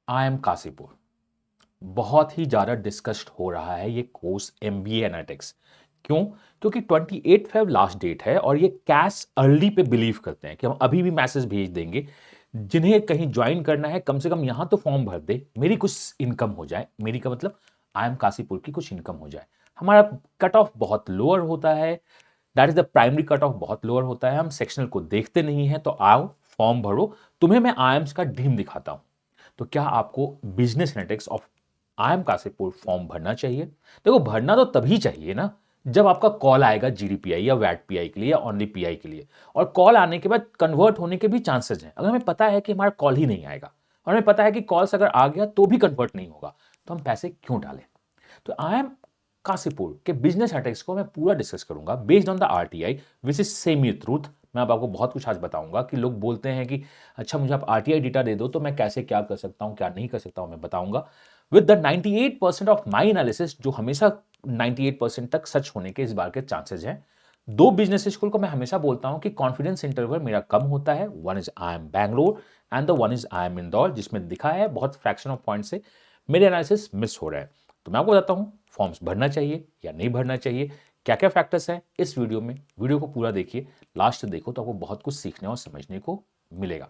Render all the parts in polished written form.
आई am Kashipur. बहुत ही ज़्यादा discussed हो रहा है ये कोर्स एमबीए एनालिटिक्स। क्यों? क्योंकि 28 फेब लास्ट डेट है और ये कैश अर्ली पे बिलीव करते हैं कि हम अभी भी मैसेज भेज देंगे। जिन्हें कहीं ज्वाइन करना है कम से कम यहाँ तो फॉर्म भर दे, मेरी कुछ इनकम हो जाए। मेरी का मतलब आई एम काशीपुर की कुछ इनकम हो जाए। हमारा कट ऑफ बहुत लोअर होता है, that is the primary cut off बहुत लोअर होता है। हम सेक्शनल को देखते नहीं है, तो आओ फॉर्म भरो, तुम्हें मैं आईएम्स का ड्रीम दिखाता हूं। तो क्या आपको business analytics of IIM Kashipur form भरना चाहिए? देखो, भरना तो तभी चाहिए ना जब आपका कॉल आएगा जीडीपीआई या वैट पीआई के लिए या ओनली पीआई के लिए। और कॉल आने के बाद कन्वर्ट होने के भी चांसेस हैं। अगर हमें पता है कि हमारा कॉल ही नहीं आएगा और हमें पता है कि कॉल्स अगर आ गया तो भी कन्वर्ट नहीं होगा, तो हम पैसे क्यों डालें? तो आई एम काशीपुर के बिजनेस एनालिटिक्स को मैं पूरा डिस्कस करूंगा based on the RTI which is semi truth. मैं अब आपको बहुत कुछ आज बताऊंगा कि लोग बोलते हैं कि अच्छा मुझे आप आरटीआई डेटा दे दो तो मैं कैसे क्या कर सकता हूं क्या नहीं कर सकता हूं, मैं बताऊंगा with the 98% of my analysis, जो हमेशा 98% तक सच होने के इस बार के चांसेस हैं। दो बिजनेस स्कूल को मैं हमेशा बोलता हूं कि कॉन्फिडेंस इंटरवल मेरा कम होता है। One is I am Bangalore and the one is I am Indore, जिसमें दिखा है बहुत फ्रैक्शन ऑफ पॉइंट से मेरे एनालिसिस मिस हो रहे हैं। तो मैं आपको बताता हूं फॉर्म्स भरना चाहिए या नहीं भरना चाहिए, क्या क्या फैक्टर्स हैं इस वीडियो में। वीडियो को पूरा देखिए, लास्ट देखो तो आपको बहुत कुछ सीखने और समझने को मिलेगा।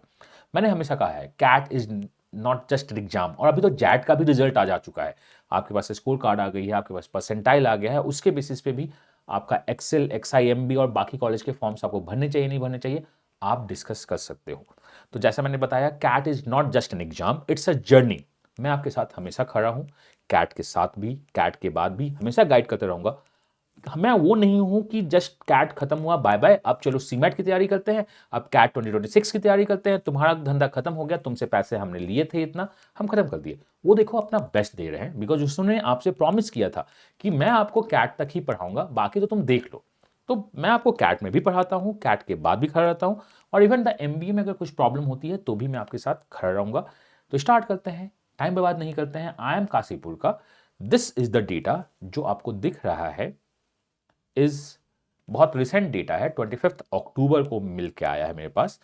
मैंने हमेशा कहा है CAT is not just an exam, और अभी तो जैट का भी रिजल्ट आ जा चुका है। आपके पास स्कोर कार्ड आ गई है, आपके पास परसेंटाइल आ गया है, उसके बेसिस पे भी आपका एक्सेल एक्सआईएमबी और बाकी कॉलेज के फॉर्म्स आपको भरने चाहिए नहीं भरने चाहिए, आप डिस्कस कर सकते हो। तो जैसा मैंने बताया, CAT is not just an exam, it's a journey. मैं आपके साथ हमेशा खड़ा हूं, कैट के साथ भी कैट के बाद भी हमेशा गाइड करते रहूंगा। मैं वो नहीं हूं कि जस्ट कैट खत्म हुआ बाय बाय, अब चलो सीमेट की तैयारी करते हैं, अब कैट 2026 की तैयारी करते हैं, तुम्हारा धंधा खत्म हो गया, तुमसे पैसे हमने लिए थे इतना, हम खत्म कर दिए। वो देखो अपना बेस्ट दे रहे हैं, बिकॉज उसने आपसे प्रॉमिस किया था कि मैं आपको कैट तक ही पढ़ाऊंगा, बाकी तो तुम देख लो। तो मैं आपको कैट में भी पढ़ाता हूँ, कैट के बाद भी खड़ा रहता हूँ, और इवन द एमबीए में अगर कुछ प्रॉब्लम होती है तो भी मैं आपके साथ खड़ा रहूंगा। तो स्टार्ट करते हैं, टाइम बर्बाद नहीं करते हैं। आई एम काशीपुर का दिस इज द डेटा जो आपको दिख रहा है, इज बहुत रिसेंट डेटा है, 25 अक्टूबर को मिल के आया है मेरे पास।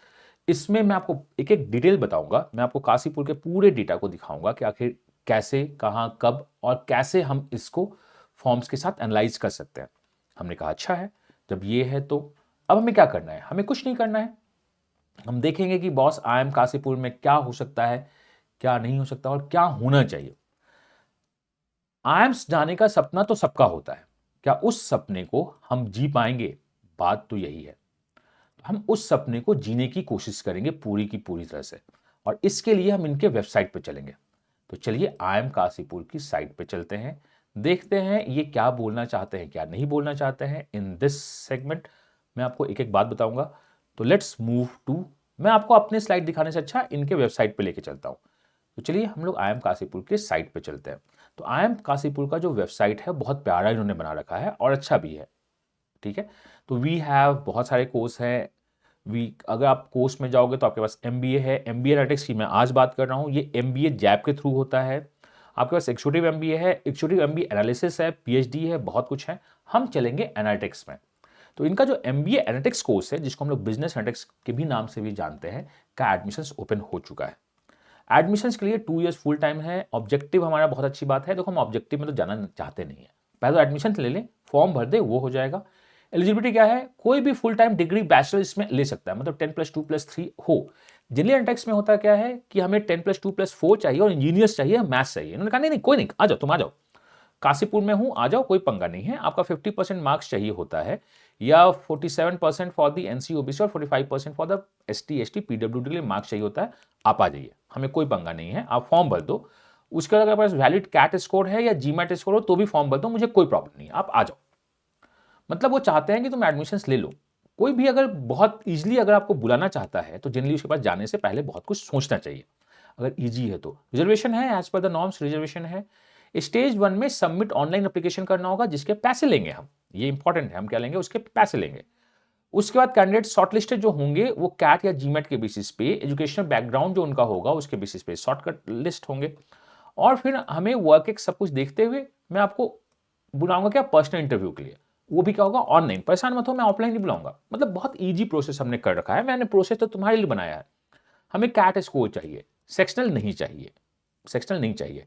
इसमें मैं आपको एक एक डिटेल बताऊंगा, मैं आपको काशीपुर के पूरे डेटा को दिखाऊंगा कि आखिर कैसे कहां कब और कैसे हम इसको फॉर्म्स के साथ एनालाइज कर सकते हैं। हमने कहा अच्छा है, जब ये है तो अब हमें क्या करना है? हमें कुछ नहीं करना है। हम देखेंगे कि बॉस आई एम काशीपुर में क्या हो सकता है, क्या नहीं हो सकता और क्या होना चाहिए। आईएम्स जाने का सपना तो सबका होता है, क्या उस सपने को हम जी पाएंगे? बात तो यही है। हम उस सपने को जीने की कोशिश करेंगे पूरी की पूरी तरह से, और इसके लिए हम इनके वेबसाइट पे चलेंगे। तो चलिए आई एम काशीपुर की साइट पे चलते हैं, देखते हैं ये क्या बोलना चाहते हैं क्या नहीं बोलना चाहते हैं इन दिस सेगमेंट। मैं आपको एक एक बात बताऊंगा। तो लेट्स मूव टू, मैं आपको अपने स्लाइड दिखाने से अच्छा इनके वेबसाइट पे लेके चलता हूं। तो चलिए हम लोग आई एम काशीपुर के साइट पे चलते हैं। तो आई एम काशीपुर का जो वेबसाइट है बहुत प्यारा इन्होंने बना रखा है और अच्छा भी है, ठीक है। तो वी हैव बहुत सारे कोर्स हैं। वी अगर आप कोर्स में जाओगे तो आपके पास एमबीए है, एमबीए एनालिटिक्स की मैं आज बात कर रहा हूँ। ये एमबीए जैप के थ्रू होता है। आपके पास एक्जीक्यूटिव एमबीए है, एक्जीक्यूटिव एमबीए एनालिसिस है, पीएचडी है, बहुत कुछ है। हम चलेंगे एनालिटिक्स में। तो इनका जो एमबीए एनालिटिक्स कोर्स है, जिसको हम लोग बिजनेस एनालिटिक्स के भी नाम से भी जानते हैं, का एडमिशन ओपन हो चुका है। एडमिशन्स के लिए 2 इयर्स फुल टाइम है। ऑब्जेक्टिव हमारा बहुत अच्छी बात है, देखो हम ऑब्जेक्टिव में तो जाना चाहते नहीं है, पहले तो एडमिशन ले लें, फॉर्म भर दे, वो हो जाएगा। एलिजिबिलिटी क्या है? कोई भी फुल टाइम डिग्री बैचलर इसमें ले सकता है, मतलब 10+2+3 हो। जनरल एंटेक्स में होता क्या है कि हमें 10+2+4 चाहिए और इंजीनियर्स चाहिए, मैथ्स चाहिए। इन्होंने कहा नहीं नहीं कोई नहीं, आ जाओ तुम आ जाओ, काशीपुर में हूं, आ जाओ, कोई पंगा नहीं है। आपका 50% मार्क्स चाहिए होता है, या 47% फॉर द एनसी ओबीसी और 45% for the ST ST PWD के लिए मार्क्स चाहिए होता है। आप आ जाइए, हमें कोई पंगा नहीं है, आप फॉर्म भर दो। उसके बाद अगर पास वैलिड कैट स्कोर है या जीमैट स्कोर हो तो भी फॉर्म भर दो, मुझे कोई प्रॉब्लम नहीं है, आप आ जाओ। मतलब वो चाहते हैं कि तुम एडमिशन्स ले लो। कोई भी अगर बहुत ईजिली अगर आपको बुलाना चाहता है तो जनरली उसके पास जाने से पहले बहुत कुछ सोचना चाहिए। अगर ईजी है तो रिजर्वेशन है, as per the norms reservation है। स्टेज 1 में सबमिट ऑनलाइन एप्लीकेशन करना होगा, जिसके पैसे लेंगे हम, ये इंपॉर्टेंट है, हम क्या लेंगे, उसके पैसे लेंगे। उसके बाद कैंडिडेट शॉर्टलिस्टेड जो होंगे वो कैट या जीमेट के बेसिस पे, एजुकेशनल बैकग्राउंड जो उनका होगा उसके बेसिस पे शॉर्टकट लिस्ट होंगे। और फिर हमें वर्क एक सब कुछ देखते हुए मैं आपको बुलाऊंगा क्या, पर्सनल इंटरव्यू के लिए। वो भी क्या होगा, ऑनलाइन। परेशान मत हो, मैं ऑफलाइन नहीं बुलाऊंगा। मतलब बहुत ईजी प्रोसेस हमने कर रखा है, मैंने प्रोसेस तो तुम्हारे लिए बनाया है। हमें कैट स्कोर चाहिए, सेक्शनल नहीं चाहिए। सेक्शनल नहीं चाहिए।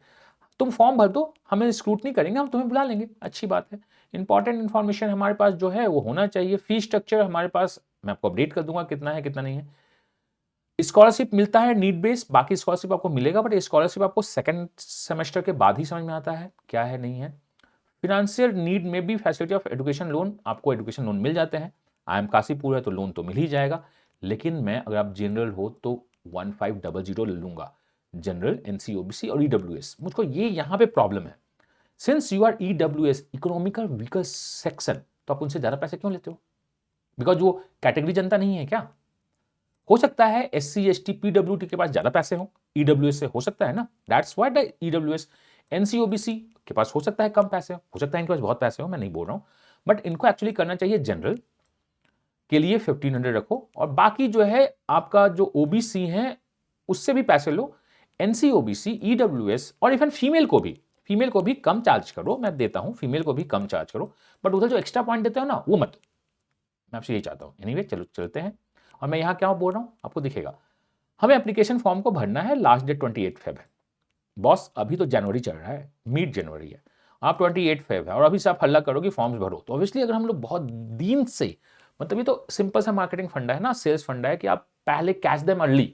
तुम फॉर्म भर दो, हमें स्क्रूटनी करेंगे, हम तुम्हें बुला लेंगे, अच्छी बात है। इंपॉर्टेंट इन्फॉर्मेशन हमारे पास जो है वो होना चाहिए। फीस स्ट्रक्चर हमारे पास, मैं आपको अपडेट कर दूंगा कितना है कितना नहीं है। स्कॉलरशिप मिलता है नीड बेस, बाकी स्कॉलरशिप आपको मिलेगा, बट स्कॉलरशिप आपको सेकंड सेमेस्टर के बाद ही समझ में आता है क्या है नहीं है। फिनेंशियल नीड में भी फैसिलिटी ऑफ एजुकेशन लोन, आपको एजुकेशन लोन मिल जाते हैं। IIM काशीपुर है तो लोन तो मिल ही जाएगा, लेकिन मैं अगर आप जनरल हो तो 1500 ले लूंगा, जनरल, NC OBC और EWS। मुझको ये यहाँ पे प्रॉब्लम है, since you are EWS economical weaker section, तो आप उनसे ज़्यादा पैसे क्यों लेते हो? बिकॉज वो कैटेगरी जनता नहीं है क्या? हो सकता है SC ST PWT के पास ज़्यादा पैसे हो, EWS से हो सकता है ना, that's what the EWS। NC OBC के पास हो सकता है कम पैसे हो सकता है इनके पास बहुत पैसे हो, मैं नहीं बोल रहा हूँ, बट इनको एक्चुअली करना चाहिए जनरल के लिए 1500 रखो, और बाकी जो है आपका जो OBC है उससे भी पैसे लो। NC OBC EWS और इवन फीमेल को भी कम चार्ज करो, मैं देता हूं, फीमेल को भी कम चार्ज करो, बट उधर जो एक्स्ट्रा पॉइंट देते हो ना वो मत। मैं आपसे यही चाहता हूं। एनीवे चलो चलते हैं, और मैं यहां क्या बोल रहा हूं आपको दिखेगा। हमें एप्लीकेशन फॉर्म को भरना है, लास्ट डेट 28 फेब है। बॉस अभी तो जनवरी चल रहा है, मिड जनवरी है, आप 28 फेब है और अभी से आप हल्ला करो कि फॉर्म्स भरो, तो ऑब्वियसली अगर हम लोग बहुत दिन से, मतलब ये तो सिंपल सा मार्केटिंग फंडा है ना, सेल्स फंडा है कि आप पहले कैच देम अर्ली,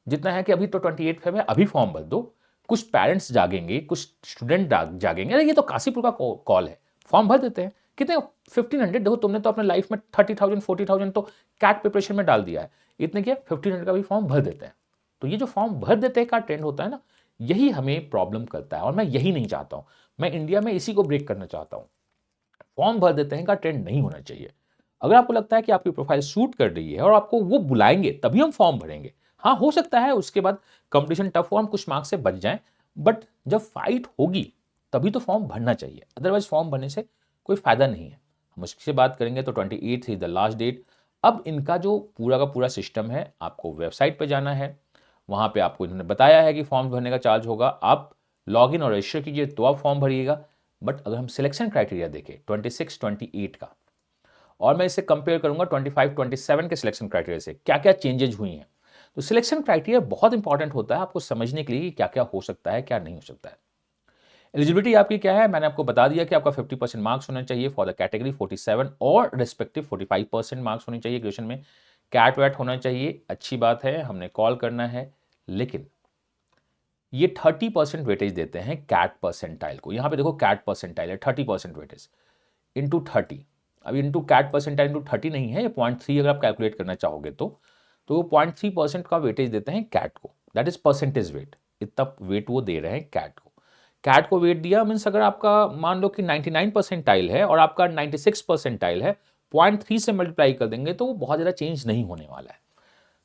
जितना है कि अभी तो 28 फेब है, अभी फॉर्म भर दो। कुछ पेरेंट्स जागेंगे, कुछ स्टूडेंट जागेंगे, अरे ये तो काशीपुर का कॉल है, फॉर्म भर देते हैं। कितने 1500, देखो तुमने तो अपने लाइफ में 30,000 40,000 तो कैट प्रिपरेशन में डाल दिया है, इतने क्या 1500 का भी फॉर्म भर देते हैं। तो ये जो फॉर्म भर देते हैं का ट्रेंड होता है ना, यही हमें प्रॉब्लम करता है, और मैं यही नहीं चाहता हूँ। मैं इंडिया में इसी को ब्रेक करना चाहता हूँ। फॉर्म भर देते हैं का ट्रेंड नहीं होना चाहिए। अगर आपको लगता है कि आपकी प्रोफाइल सूट कर रही है और आपको वो बुलाएंगे तभी हम फॉर्म भरेंगे। हाँ, हो सकता है उसके बाद कंपटीशन टफ हो, हम कुछ मार्क्स से बच जाएं, बट जब फाइट होगी तभी तो फॉर्म भरना चाहिए, अदरवाइज फॉर्म भरने से कोई फायदा नहीं है। हम उससे बात करेंगे तो 28 इज द लास्ट डेट। अब इनका जो पूरा का पूरा सिस्टम है, आपको वेबसाइट पर जाना है, वहाँ पे आपको इन्होंने बताया है कि फॉर्म भरने का चार्ज होगा, आप लॉग इन और रजिस्टर कीजिए तो आप फॉर्म भरिएगा। बट अगर हम सिलेक्शन क्राइटेरिया देखें 26 28 का, और मैं इसे कंपेयर करूंगा 25 27 के सिलेक्शन क्राइटेरिया से, क्या क्या चेंजेज हुई हैं, तो सिलेक्शन क्राइटेरिया बहुत इंपॉर्टेंट होता है आपको समझने के लिए कि क्या क्या हो सकता है क्या नहीं हो सकता है। एलिजिबिलिटी आपकी क्या है, मैंने आपको बता दिया कि आपका 50% मार्क्स होना चाहिए फॉर द कैटेगरी, 47 और रिस्पेक्टिव 45% मार्क्स होनी चाहिए ग्रेजुएशन में, कैट वैट होना चाहिए, अच्छी बात है, हमने कॉल करना है। लेकिन ये 30% वेटेज देते हैं कैट परसेंटाइल को, यहां पे देखो कैट परसेंटाइल है 30% वेटेज इंटू 30। अब इंटू कैट परसेंटाइल इंटू 30 नहीं है, ये 0.3 अगर आप कैलकुलेट करना चाहोगे तो 0.3% का वेटेज देते हैं कैट को, दैट इज परसेंटेज वेट, इतना वेट वो दे रहे हैं कैट को। कैट को वेट दिया मीन्स अगर आपका मान लो कि 99 परसेंटाइल है और आपका 96 परसेंटाइल है, 0.3 से मल्टीप्लाई कर देंगे तो वो बहुत ज़्यादा चेंज नहीं होने वाला है।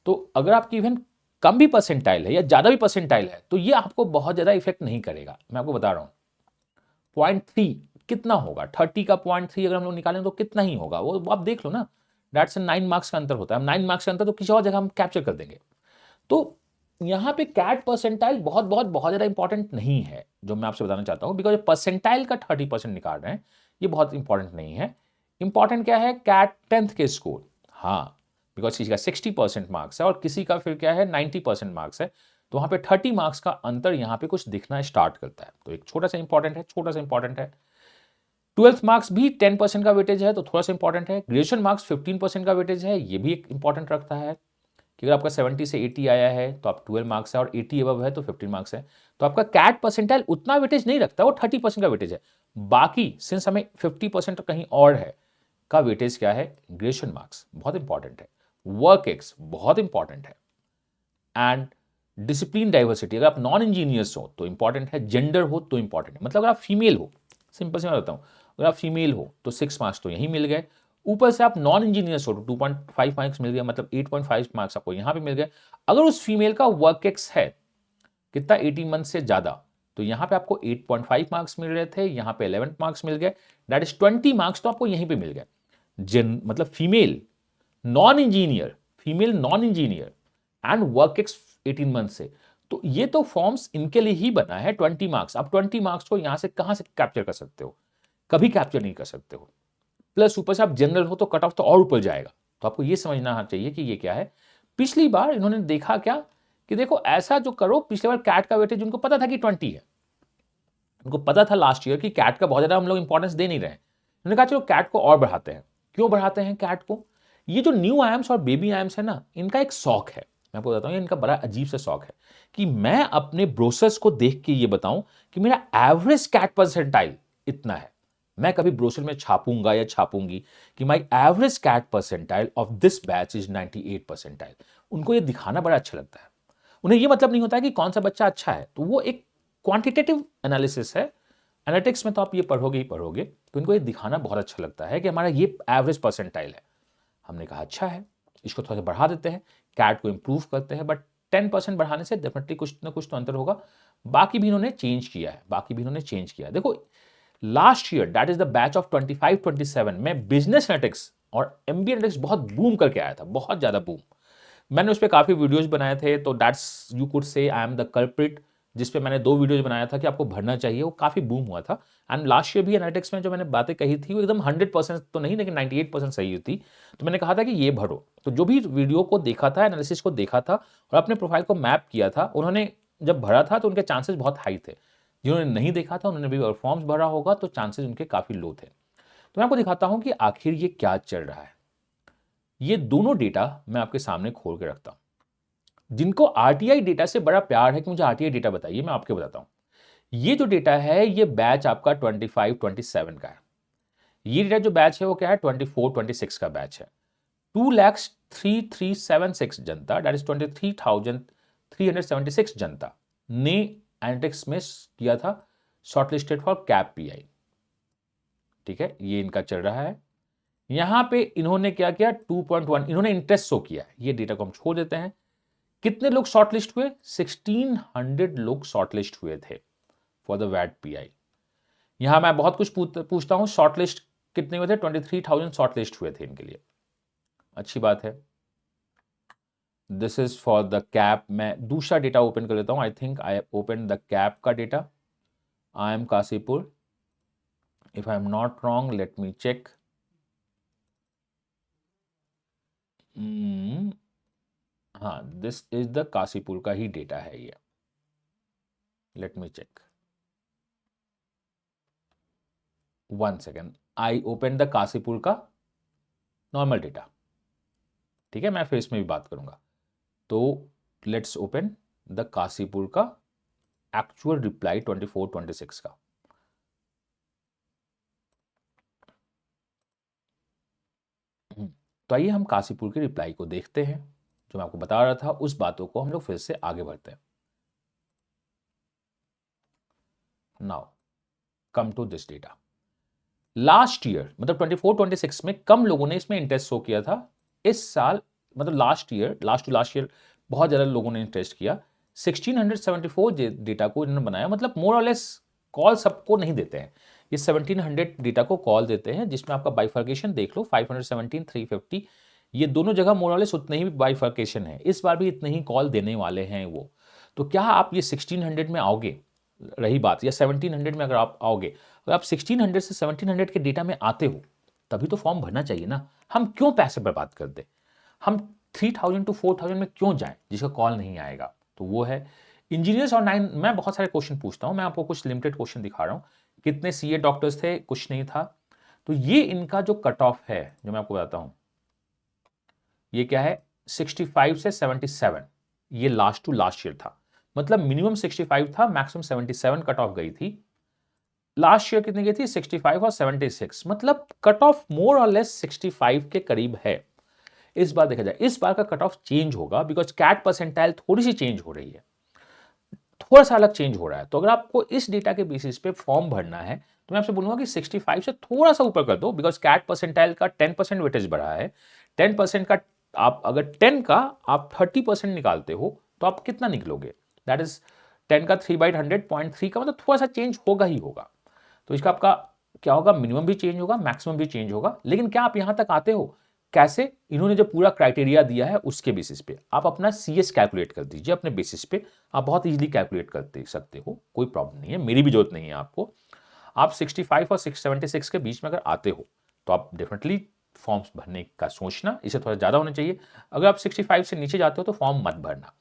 तो अगर आपकी इवन कम भी परसेंटाइल है या ज़्यादा भी परसेंटाइल है तो ये आपको बहुत ज़्यादा इफेक्ट नहीं करेगा, मैं आपको बता रहा हूँ। 0.3 कितना होगा, 30 का 0.3 अगर हम लोग निकालें तो कितना ही होगा, वो आप देख लो ना, दैट्स 9 मार्क्स का अंतर होता है। 9 मार्क्स का अंतर तो किसी और जगह हम कैप्चर कर देंगे। तो यहाँ पे कैट परसेंटाइल बहुत बहुत बहुत ज़्यादा इंपॉर्टेंट नहीं है, जो मैं आपसे बताना चाहता हूँ, बिकॉज परसेंटाइल का 30% निकाल रहे हैं, ये बहुत इंपॉर्टेंट नहीं है। इंपॉर्टेंट क्या है, कैट 10th के स्कोर, हाँ, बिकॉज किसी का 60% मार्क्स है और किसी का फिर क्या है 90% मार्क्स है, तो वहाँ पे 30 मार्क्स का अंतर यहाँ पे कुछ दिखना स्टार्ट करता है, तो एक छोटा सा इंपॉर्टेंट है, छोटा सा इंपॉर्टेंट है। 12th मार्क्स भी 10% का वेटेज है तो थोड़ा सा इंपॉर्टेंट है। ग्रेजुएशन मार्क्स 15% का वेटेज है, ये भी एक इंपॉर्टेंट रखता है कि अगर आपका 70 से 80 आया है तो आप 12 मार्क्स है, और 80 अबव है तो 15 मार्क्स है। तो आपका कैट परसेंटाइल उतना वेटेज नहीं रखता, वो 30% का वेटेज है। बाकी सिंस हमें 50% कहीं और है का वेटेज क्या है, ग्रेजुएशन मार्क्स बहुत इंपॉर्टेंट है, वर्क एक्स बहुत इंपॉर्टेंट है, एंड डिसिप्लिन डाइवर्सिटी, अगर आप नॉन इंजीनियर्स हो तो इंपॉर्टेंट है, जेंडर हो तो इंपॉर्टेंट है, मतलब अगर आप फीमेल हो, सिंपल से मैं बताऊं, अगर आप फीमेल हो तो 6 मार्क्स तो यहीं मिल गए, ऊपर से आप नॉन इंजीनियर्स हो तो 2.5 मार्क्स मिल गया, मतलब 8.5 मार्क्स आपको यहां पे मिल गए। अगर उस फीमेल का वर्क एक्स है कितना 18 मंथ से ज्यादा, तो यहां पे आपको 8.5 मार्क्स मिल रहे थे, यहां पे 11 मार्क्स मिल गए, दैट इज 20 मार्क्स तो आपको यहीं पे मिल गए। मतलब female non engineer, female non engineer and work ex 18 month से, तो ये तो फॉर्म्स इनके लिए ही बना है 20 मार्क्स। अब 20 मार्क्स को यहां से कहां से कैप्चर कर सकते हो, कभी कैप्चर नहीं कर सकते हो। प्लस ऊपर से आप जनरल हो तो कट ऑफ तो और ऊपर जाएगा, तो आपको ये समझना चाहिए कि ये क्या है। पिछली बार इन्होंने देखा क्या कि देखो ऐसा जो करो, पिछले बार कैट का वेटेज उनको पता था कि 20 है, उनको पता था लास्ट ईयर कि कैट का बहुत ज़्यादा हम लोग इंपॉर्टेंस दे नहीं रहे हैं। उन्होंने कहा चलो कैट को और बढ़ाते हैं। क्यों बढ़ाते हैं कैट को? ये जो न्यू आयम्स और बेबी आयम्स है ना, इनका एक शौक है, मैं आपको बताता हूँ, इनका बड़ा अजीब सा शौक है कि मैं अपने ब्रोसर्स को देख के ये बताऊं कि मेरा एवरेज कैट परसेंटाइल इतना है। मैं कभी ब्रोशर में छापूंगा या छापूंगी कि my average CAT percentile of this batch is 98 percentile. उनको ये दिखाना बड़ा अच्छा लगता है। उन्हें ये मतलब नहीं होता है कि कौन सा बच्चा अच्छा है, तो वो एक क्वांटिटेटिव एनालिसिस है। एनालिटिक्स में तो आप ये पढ़ोगे ही पढ़ोगे, तो इनको ये दिखाना बहुत अच्छा लगता है कि हमारा ये एवरेज परसेंटाइल है। हमने कहा अच्छा है, इसको थोड़ा सा बढ़ा देते हैं, कैट को इंप्रूव करते हैं, बट 10% बढ़ाने से डेफिनेटली कुछ ना कुछ तो अंतर होगा। बाकी भी इन्होंने चेंज किया है, देखो last year that is the batch of 25-27 में बिजनेस एनालिटिक्स और एमबीए एनालिटिक्स बहुत बूम करके आया था, बहुत ज़्यादा बूम। मैंने उस पर काफ़ी वीडियोज बनाए थे, तो that's you could say I am the culprit, जिस पे मैंने 2 वीडियोज बनाया था कि आपको भरना चाहिए, वो काफ़ी बूम हुआ था। एंड लास्ट ईयर भी एनालिटिक्स में जो मैंने बातें कही थी वो एकदम 100% तो नहीं, लेकिन 98% सही थी। तो मैंने कहा था कि ये भरो। तो जो भी वीडियो को देखा था, एनालिसिस को देखा था और अपने प्रोफाइल को मैप किया था, उन्होंने जब भरा था तो उनके चांसेस बहुत हाई थे। जिन्होंने नहीं देखा था उन्होंने भी फॉर्म्स भरा होगा तो चांसेस उनके काफ़ी लो थे। तो मैं आपको दिखाता हूँ कि आखिर ये क्या चल रहा है। ये दोनों डेटा मैं आपके सामने खोल के रखता हूँ। जिनको आरटीआई डेटा से बड़ा प्यार है कि मुझे आरटीआई डेटा बताइए, मैं आपके बताता हूं। ये जो डेटा है ये बैच आपका 25-27 का है। ये डेटा जो बैच है वो क्या है, 24-26 का बैच है। 2,03,376 जनता, दैट इज 23,376 जनता ने एनालिटिक्स में किया था शॉर्टलिस्टेड फॉर कैप पीआई। ठीक है, ये इनका चल रहा है। यहां पे इन्होंने क्या किया, 2.1 इन्होंने इंटरेस्ट शो किया है। ये डेटा को हम छोड़ देते हैं। कितने लोग शॉर्टलिस्ट हुए? 1600 लोग शॉर्टलिस्ट हुए थे फॉर द वैट पीआई। यहां मैं बहुत कुछ पूछता हूं, शॉर्टलिस्ट कितने हुए थे? 23,000 शॉर्टलिस्ट हुए थे इनके लिए। अच्छी बात है। This is for the cap. मैं दूसरा डेटा ओपन कर लेता हूं। I think I open the cap का data. I am Kashipur, if I am not wrong, let me check. हाँ, दिस इज द काशीपुर का ही डेटा है ये। Let me check, 1 second. I open the Kashipur का नॉर्मल डेटा। ठीक है, मैं फिर इसमें भी बात करूंगा। तो लेट्स ओपन द काशीपुर का एक्चुअल रिप्लाई 24-26 का। तो आइए हम काशीपुर के रिप्लाई को देखते हैं। जो मैं आपको बता रहा था उस बातों को हम लोग फिर से आगे बढ़ते हैं। Now come to this data. Last year मतलब 24-26 में कम लोगों ने इसमें इंटरेस्ट शो किया था। इस साल मतलब लास्ट टू लास्ट ईयर बहुत ज़्यादा लोगों ने इंटरेस्ट किया। 1674 डेटा को इन्होंने बनाया, मतलब मोर और लेस कॉल सबको नहीं देते हैं। ये 1700 डेटा को कॉल देते हैं, जिसमें आपका बाइफर्केशन देख लो 517, 350, ये दोनों जगह मोर और लेस उतने ही बाइफर्केशन है। इस बार भी इतने ही कॉल देने वाले हैं वो। तो क्या आप ये 1600 में आओगे? रही बात, या 1700 में अगर आप आओगे, अगर आप 1600 से 1700 के डेटा में आते हो तभी तो फॉर्म भरना चाहिए ना। हम क्यों पैसे बर्बाद कर दे? हम 3000 to 4000 में क्यों जाएं जिसका कॉल नहीं आएगा? तो वो है इंजीनियर्स और 9। मैं बहुत सारे क्वेश्चन पूछता हूं, मैं आपको कुछ लिमिटेड क्वेश्चन दिखा रहा हूं। कितने सीए डॉक्टर्स थे? कुछ नहीं था। तो ये इनका जो कट ऑफ है जो मैं आपको बताता हूं, ये क्या है, 65 से 77। ये लास्ट टू लास्ट ईयर था, मतलब मिनिमम 65 था, मैक्सिमम 77 कट ऑफ गई थी। लास्ट ईयर कितनी गई थी? 65 और 76, मतलब कट ऑफ मोर और लेस 65 के करीब है। इस बार देखा जाए, इस बार का कट ऑफ चेंज होगा बिकॉज कैट परसेंटाइल थोड़ी सी चेंज हो रही है, थोड़ा सा अलग चेंज हो रहा है। तो अगर आपको इस डेटा के बेसिस पे फॉर्म भरना है तो मैं आपसे बोलूंगा कि 65 से थोड़ा सा ऊपर कर दो, बिकॉज कैट परसेंटाइल का 10% वेटेज बढ़ा है। 10% का आप अगर 10 का आप 30% निकालते हो तो आप कितना निकलोगे? दैट इज 10 का 3/100 0.3 का, मतलब थोड़ा सा चेंज होगा ही होगा। तो इसका आपका क्या होगा, मिनिमम भी चेंज होगा, मैक्सिमम भी चेंज होगा। लेकिन क्या आप यहां तक आते हो? कैसे? इन्होंने जो पूरा क्राइटेरिया दिया है उसके बेसिस पे आप अपना सीएस कैलकुलेट कर दीजिए। अपने बेसिस पे आप बहुत इजीली कैलकुलेट कर सकते हो, कोई प्रॉब्लम नहीं है, मेरी भी जरूरत नहीं है आपको। आप 65 और 676 के बीच में अगर आते हो तो आप डेफिनेटली फॉर्म्स भरने का सोचना, इसे थोड़ा ज़्यादा होना चाहिए। अगर आप 65 से नीचे जाते हो तो फॉर्म मत भरना।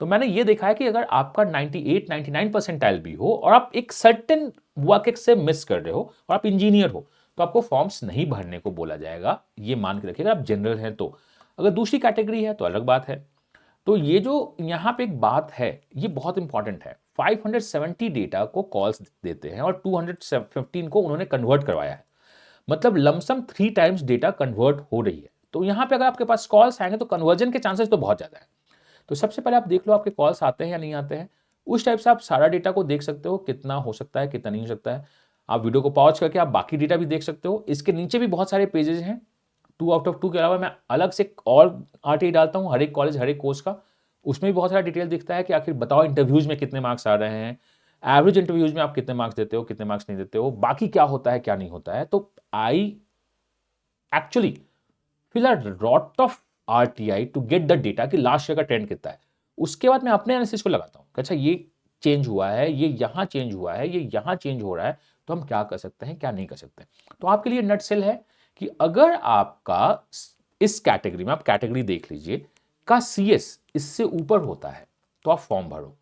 तो मैंने ये देखा है कि अगर आपका 98-99 परसेंटाइल भी हो और आप एक सर्टेन वर्क से मिस कर रहे हो और आप इंजीनियर हो, तो आपको फॉर्म्स नहीं भरने को बोला जाएगा। ये मान के रखिएगा, आप जनरल हैं तो। अगर दूसरी कैटेगरी है तो अलग बात है। तो ये जो यहाँ पे एक बात है, ये बहुत इंपॉर्टेंट है। 570 डेटा को कॉल्स देते हैं और 215 को उन्होंने कन्वर्ट करवाया है, मतलब लमसम 3 टाइम्स डेटा कन्वर्ट हो रही है। तो यहाँ पे अगर आपके पास कॉल्स आएंगे तो कन्वर्जन के चांसेस तो बहुत ज़्यादा है। तो सबसे पहले आप देख लो आपके कॉल्स आते हैं या नहीं आते हैं। उस टाइप से आप सारा डेटा को देख सकते हो, कितना हो सकता है कितना नहीं हो सकता है। आप वीडियो को पॉज करके आप बाकी डेटा भी देख सकते हो। इसके नीचे भी बहुत सारे पेजेस हैं। 2 आउट ऑफ 2 के अलावा मैं अलग से और आरटीआई डालता हूँ हर एक कॉलेज हर एक कोर्स का। उसमें भी बहुत सारा डिटेल दिखता है कि आखिर बताओ इंटरव्यूज में कितने मार्क्स आ रहे हैं, एवरेज इंटरव्यूज में आप कितने मार्क्स देते हो, कितने मार्क्स नहीं देते हो, बाकी क्या होता है क्या नहीं होता है। तो I actually fill a lot of RTI to get the data कि लास्ट ईयर का ट्रेंड कितना है। उसके बाद मैं अपने एनालिसिस को लगाता हूँ कि अच्छा ये चेंज हुआ है, ये यहाँ चेंज हुआ है, ये यहाँ चेंज हो रहा है, तो हम क्या कर सकते हैं क्या नहीं कर सकते। तो आपके लिए नट सेल है कि अगर आपका इस कैटेगरी में, आप कैटेगरी देख लीजिए, का सीएस इससे ऊपर होता है तो आप फॉर्म भरो।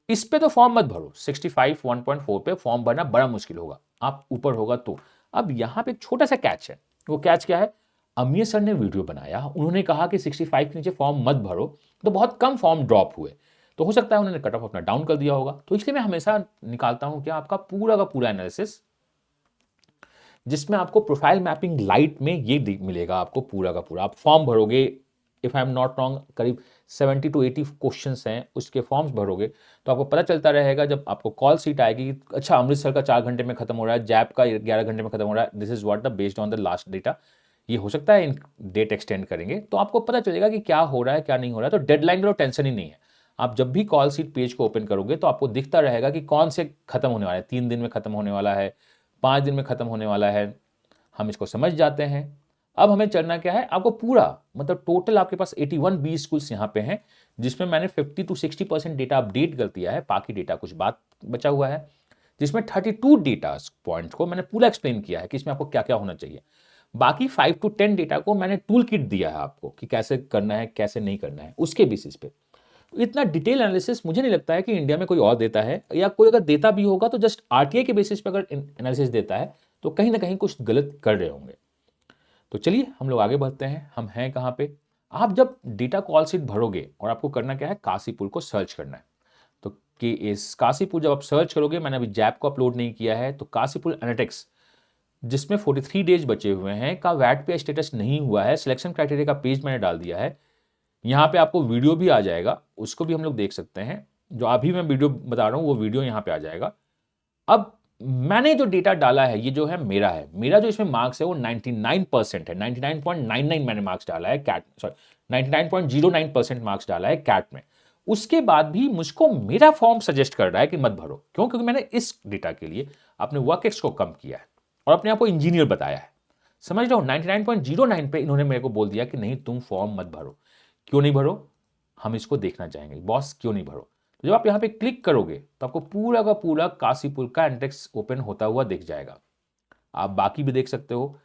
इस पे तो फॉर्म मत भरो। 65 1.4 पे फॉर्म भरना बड़ा मुश्किल होगा, आप ऊपर होगा तो। अब यहां पे एक छोटा सा कैच है। वो कैच क्या है? अमीर सर ने वीडियो बनाया, उन्होंने कहा कि 65 के नीचे फॉर्म मत भरो, तो बहुत कम फॉर्म ड्रॉप हुए। तो हो सकता है उन्होंने कट ऑफ अपना डाउन कर दिया होगा। तो इसलिए मैं हमेशा निकालता हूं कि आपका पूरा का पूरा एनालिसिस, जिसमें आपको प्रोफाइल मैपिंग लाइट में ये मिलेगा आपको पूरा का पूरा। आप फॉर्म भरोगे, if I am not wrong करीब 70 to 80 क्वेश्चंस हैं, उसके फॉर्म्स भरोगे तो आपको पता चलता रहेगा जब आपको कॉल सीट आएगी, अच्छा अमृतसर का 4 घंटे में खत्म हो रहा है, जैप का 11 घंटे में खत्म हो रहा है, this is what the based on the last data. ये हो सकता है इन डेट एक्सटेंड करेंगे, तो आपको पता चलेगा कि क्या हो रहा है क्या नहीं हो रहा है। तो डेडलाइन का टेंशन ही नहीं है। आप जब भी कॉल सीट पेज को ओपन करोगे तो आपको दिखता रहेगा कि कौन से खत्म होने वाला है, 3 दिन में खत्म होने वाला है, 5 दिन में खत्म होने वाला है। हम इसको समझ जाते हैं। अब हमें चलना क्या है, आपको पूरा मतलब टोटल आपके पास 81 बी स्कूल्स यहाँ पे हैं, जिसमें मैंने 50 to 60% डेटा अपडेट कर दिया है, बाकी डेटा कुछ बात बचा हुआ है, जिसमें 32 डेटा पॉइंट को मैंने पूरा एक्सप्लेन किया है कि इसमें आपको क्या क्या होना चाहिए। बाकी 5 to 10 डेटा को मैंने टूल किट दिया है आपको कि कैसे करना है कैसे नहीं करना है, उसके बेसिस पे। तो इतना डिटेल एनालिसिस मुझे नहीं लगता है कि इंडिया में कोई और देता है, या कोई अगर देता भी होगा तो जस्ट आरटीआई के बेसिस पे अगर एनालिसिस देता है तो कहीं ना कहीं कुछ गलत कर रहे होंगे। तो चलिए हम लोग आगे बढ़ते हैं। हम हैं कहाँ पे? आप जब डेटा कॉल शीट भरोगे और आपको करना क्या है, काशीपुर को सर्च करना है। तो कि इस काशीपुर जब आप सर्च करोगे, मैंने अभी जैप को अपलोड नहीं किया है, तो काशीपुर एनालिटिक्स जिसमें 43 डेज बचे हुए हैं का वैट पे स्टेटस नहीं हुआ है, सिलेक्शन क्राइटेरिया का पेज मैंने डाल दिया है। यहाँ पे आपको वीडियो भी आ जाएगा, उसको भी हम लोग देख सकते हैं। जो अभी मैं वीडियो बता रहा हूँ वो वीडियो यहाँ पे आ जाएगा। अब मैंने जो डेटा डाला है ये जो है मेरा जो इसमें मार्क्स है वो 99% है। 99.99 मैंने मार्क्स डाला है कैट, सॉरी 99.09% मार्क्स डाला है कैट में। उसके बाद भी मुझको मेरा फॉर्म सजेस्ट कर रहा है कि मत भरो। क्यों? क्योंकि मैंने इस डेटा के लिए अपने वर्क एक्स को कम किया है और अपने आप को इंजीनियर बताया है। समझ रहे हो? 99.09 पे इन्होंने मेरे को बोल दिया कि नहीं तुम फॉर्म मत भरो। क्यों नहीं भरो? हम इसको देखना चाहेंगे बॉस, क्यों नहीं भरो। तो जब आप यहाँ पे क्लिक करोगे तो आपको पूरा का पूरा काशीपुर का इंडेक्स ओपन होता हुआ दिख जाएगा। आप बाकी भी देख सकते हो।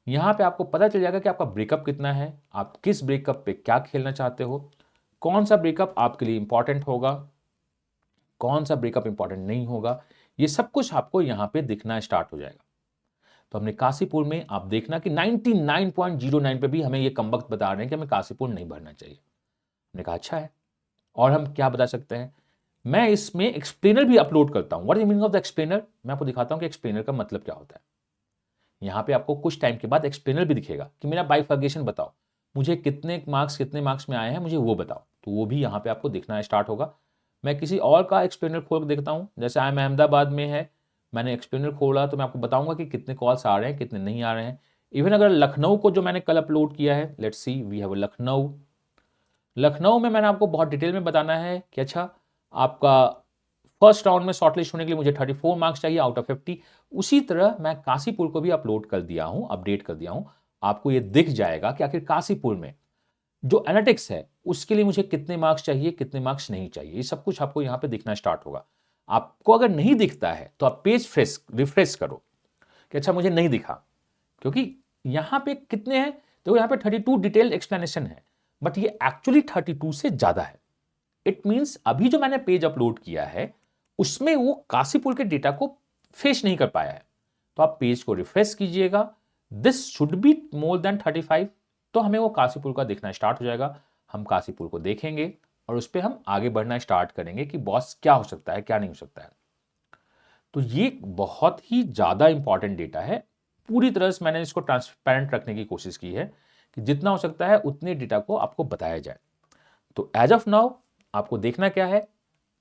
यहाँ पे आपको पता चल जाएगा कि आपका ब्रेकअप कितना है, आप किस ब्रेकअप पे क्या खेलना चाहते हो, कौन सा ब्रेकअप आपके लिए इंपॉर्टेंट होगा, कौन सा ब्रेकअप इंपॉर्टेंट नहीं होगा। ये सब कुछ आपको यहाँ पे दिखना स्टार्ट हो जाएगा। तो हमने काशीपुर में, आप देखना कि 99.09 पे भी हमें ये कमबख्त बता रहे हैं कि हमें काशीपुर नहीं भरना चाहिए। हमने कहा अच्छा है। और हम क्या बता सकते हैं, मैं इसमें एक्सप्लेनर भी अपलोड करता हूं। What is the meaning of the explainer? मैं आपको दिखाता हूं कि एक्सप्लेनर का मतलब क्या होता है। यहां पे आपको कुछ टाइम के बाद एक्सप्लेनर भी दिखेगा कि मेरा बाइफर्गेशन बताओ, मुझे कितने मार्क्स में आए हैं मुझे वो बताओ। तो वो भी यहां पे आपको दिखना स्टार्ट होगा। मैं किसी और का एक्सप्लेनर खोल देखता हूं, जैसे आई एम अहमदाबाद में है, मैंने एक्सप्लेनर खोला तो मैं आपको बताऊंगा कि कितने कॉल्स आ रहे हैं कितने नहीं आ रहे हैं। इवन अगर लखनऊ को जो मैंने कल अपलोड किया है, let's see we have Lucknow. Lucknow में मैंने आपको बहुत डिटेल में बताना है कि अच्छा आपका फर्स्ट राउंड में शॉर्टलिस्ट होने के लिए मुझे 34 मार्क्स चाहिए आउट ऑफ 50। उसी तरह मैं काशीपुर को भी अपलोड कर दिया हूं, अपडेट कर दिया हूं। आपको ये दिख जाएगा कि आखिर काशीपुर में जो एनालिटिक्स है उसके लिए मुझे कितने मार्क्स चाहिए कितने मार्क्स नहीं चाहिए, ये सब कुछ आपको यहां पे दिखना स्टार्ट होगा। आपको अगर नहीं दिखता है तो आप पेज रिफ्रेश करो कि अच्छा मुझे नहीं दिखा, क्योंकि यहां पे कितने हैं, तो यहां पे 32 डिटेल्ड एक्सप्लेनेशन है, बट ये एक्चुअली 32 से ज्यादा है। इट मीन्स अभी जो मैंने पेज अपलोड किया है उसमें वो काशीपुर के डेटा को फेच नहीं कर पाया है। तो आप पेज को रिफ्रेश कीजिएगा, this should be more than 35, तो हमें वो काशीपुर का दिखना स्टार्ट हो जाएगा। हम काशीपुर को देखेंगे और उस पर हम आगे बढ़ना स्टार्ट करेंगे कि बॉस क्या हो सकता है क्या नहीं हो सकता है। तो ये बहुत ही ज़्यादा इंपॉर्टेंट डेटा है। पूरी तरह से मैंने इसको ट्रांसपेरेंट रखने की कोशिश की है कि जितना हो सकता है उतने डेटा को आपको बताया जाए। तो एज ऑफ नाउ आपको देखना क्या है,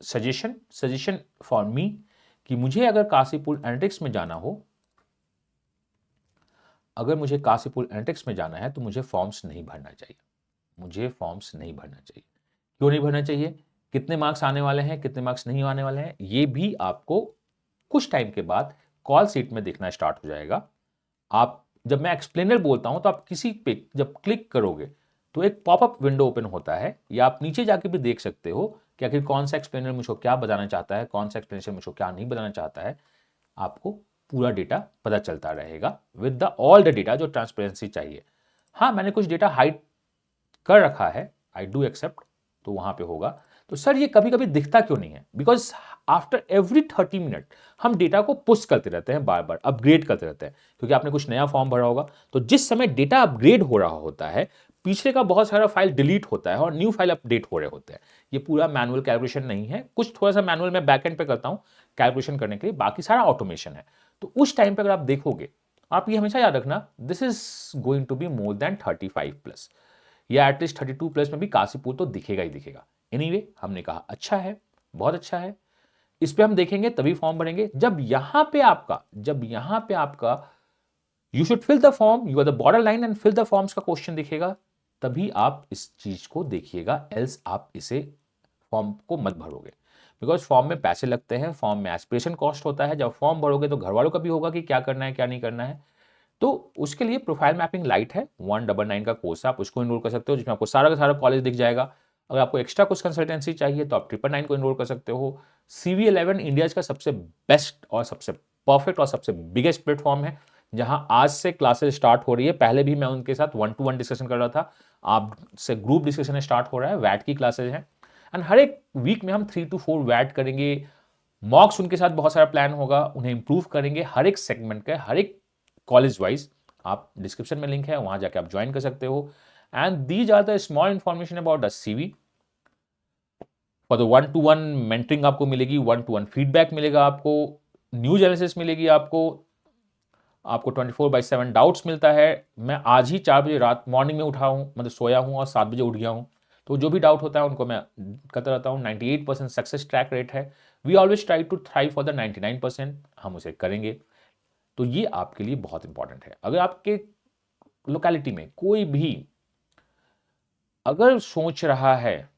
सजेशन फॉर मी कि मुझे अगर काशीपुर एनालिटिक्स में जाना हो, अगर मुझे काशीपुर एनालिटिक्स में जाना है तो मुझे फॉर्म्स नहीं भरना चाहिए। मुझे फॉर्म्स नहीं भरना चाहिए। क्यों नहीं भरना चाहिए? कितने मार्क्स आने वाले हैं, कितने मार्क्स नहीं आने वाले हैं, ये भी आपको कुछ टाइम के बाद कॉल सीट में देखना स्टार्ट हो जाएगा। आप जब मैं एक्सप्लेनर बोलता हूं तो आप किसी पे जब क्लिक करोगे तो एक पॉपअप विंडो ओपन होता है, या आप नीचे जाके भी देख सकते हो कि आखिर कौन सा एक्सप्लेनर मुझको क्या बताना चाहता है, कौन सा एक्सप्लेनेशन मुझको क्या नहीं बताना चाहता है। आपको पूरा डेटा पता चलता रहेगा with the all the data जो ट्रांसपेरेंसी चाहिए। हाँ, मैंने कुछ डेटा हाइड कर रखा है, आई डू एक्सेप्ट, तो वहां पे होगा। तो सर ये कभी कभी दिखता क्यों नहीं है? बिकॉज आफ्टर एवरी 30 मिनट हम डेटा को पुश करते रहते हैं, बार बार अपग्रेड करते रहते हैं, क्योंकि आपने कुछ नया फॉर्म भरा होगा। तो जिस समय डेटा अपग्रेड हो रहा होता है, पीछे का बहुत सारा फाइल डिलीट होता है और न्यू फाइल अपडेट हो रहे होते हैं। ये पूरा मैनुअल कैलकुलेशन नहीं है, कुछ थोड़ा सा मैनुअल मैं बैक एंड पे करता हूं कैलकुलेशन करने के लिए, बाकी सारा ऑटोमेशन है। तो उस टाइम पे अगर आप देखोगे, आप ये हमेशा याद रखना, this is going to be more than 35 plus, या एटलीस्ट 32 प्लस में भी काशीपुर तो दिखेगा ही दिखेगा। एनीवे, हमने कहा अच्छा है, बहुत अच्छा है, इस पे हम देखेंगे तभी फॉर्म भरेंगे। जब यहां पे आपका you should fill the form, you are the border line and fill the forms का क्वेश्चन दिखेगा, तभी आप इस चीज को देखिएगा, एल्स आप इसे फॉर्म को मत भरोगे। बिकॉज फॉर्म में पैसे लगते हैं, फॉर्म में एस्पिरेशन कॉस्ट होता है। जब फॉर्म भरोगे तो घर वालों का भी होगा कि क्या करना है क्या नहीं करना है। तो उसके लिए प्रोफाइल मैपिंग लाइट है, 199 का कोर्स है, आप उसको इनरोल कर सकते हो, जिसमें आपको सारा का सारा कॉलेज दिख जाएगा। अगर आपको एक्स्ट्रा कुछ कंसल्टेंसी चाहिए तो आप 999 को इनरोल कर सकते हो। CV11 इंडिया का सबसे बेस्ट और सबसे परफेक्ट और सबसे बिगेस्ट प्लेटफॉर्म है, जहां आज से क्लासेस स्टार्ट हो रही है। पहले भी मैं उनके साथ 1-to-1 डिस्कशन कर रहा था, आपसे ग्रुप डिस्कशन स्टार्ट हो रहा है, वैट की क्लासेज हैं। एंड हर एक वीक में हम 3 to 4 वैट करेंगे, मॉक्स उनके साथ बहुत सारा प्लान होगा, उन्हें इंप्रूव करेंगे हर एक सेगमेंट का, हर एक कॉलेज वाइज। आप डिस्क्रिप्शन में लिंक है, वहां जाके आप ज्वाइन कर सकते हो। And these are the small information about the CV। For the 1-to-1 mentoring आपको मिलेगी, 1-to-1 फीडबैक मिलेगा, आपको न्यूज एनालिसिस मिलेगी, आपको 24/7 डाउट्स मिलता है। मैं आज ही 4 बजे रात मॉर्निंग में उठा हूं, मतलब सोया हूं और 7 बजे उठ गया हूं, तो जो भी डाउट होता है उनको मैं करता रहता हूं। 98% सक्सेस ट्रैक रेट है। We always try to thrive for the 99%, हम उसे करेंगे। तो ये आपके लिए बहुत इंपॉर्टेंट है। अगर आपके लोकेलिटी में कोई भी अगर सोच रहा है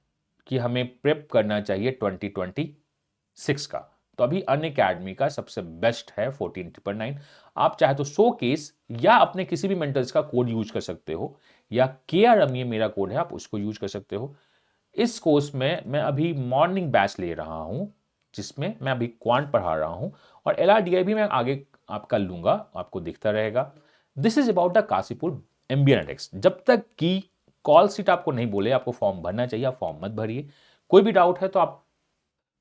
कि हमें प्रेप करना चाहिए 2026 का, तो अभी अनअकैडमी का सबसे बेस्ट है 14999। आप चाहे तो शोकेस या अपने किसी भी मेंटर्स का कोड यूज कर सकते हो, या KRM ये मेरा कोड है, आप उसको यूज कर सकते हो। इस कोर्स में मैं अभी मॉर्निंग बैच ले रहा हूं, जिसमें मैं अभी क्वांट पढ़ा रहा हूं, और LRDI भी मैं आगे आपका लूंगा, आपको दिखता रहेगा। This is about the Kashipur MBA analytics. जब तक कि कॉल सीट आपको नहीं बोले आपको फॉर्म भरना चाहिए, आप फॉर्म मत भरिए। कोई भी डाउट है तो आप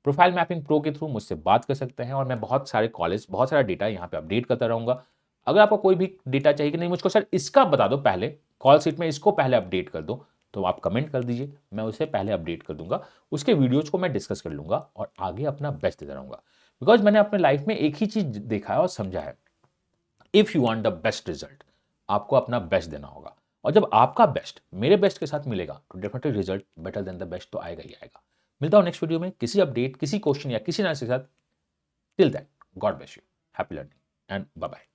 प्रोफाइल मैपिंग प्रो के थ्रू मुझसे बात कर सकते हैं, और मैं बहुत सारे कॉलेज, बहुत सारा डेटा यहाँ पे अपडेट करता रहूंगा। अगर आपको कोई भी डेटा चाहिए कि नहीं मुझको सर इसका बता दो पहले, कॉल सीट में इसको पहले अपडेट कर दो, तो आप कमेंट कर दीजिए, मैं उसे पहले अपडेट कर दूंगा। उसके वीडियोज को मैं डिस्कस कर लूंगा और आगे अपना बेस्ट देता रहूंगा। बिकॉज मैंने अपने लाइफ में एक ही चीज देखा है और समझा है, if you want the best result, आपको अपना बेस्ट देना होगा। और जब आपका बेस्ट मेरे बेस्ट के साथ मिलेगा तो definitely result better than the best तो आएगा ही आएगा। मिलता हूं नेक्स्ट वीडियो में किसी अपडेट, किसी क्वेश्चन या किसी ना के साथ। Till then, God bless you, happy learning and bye bye.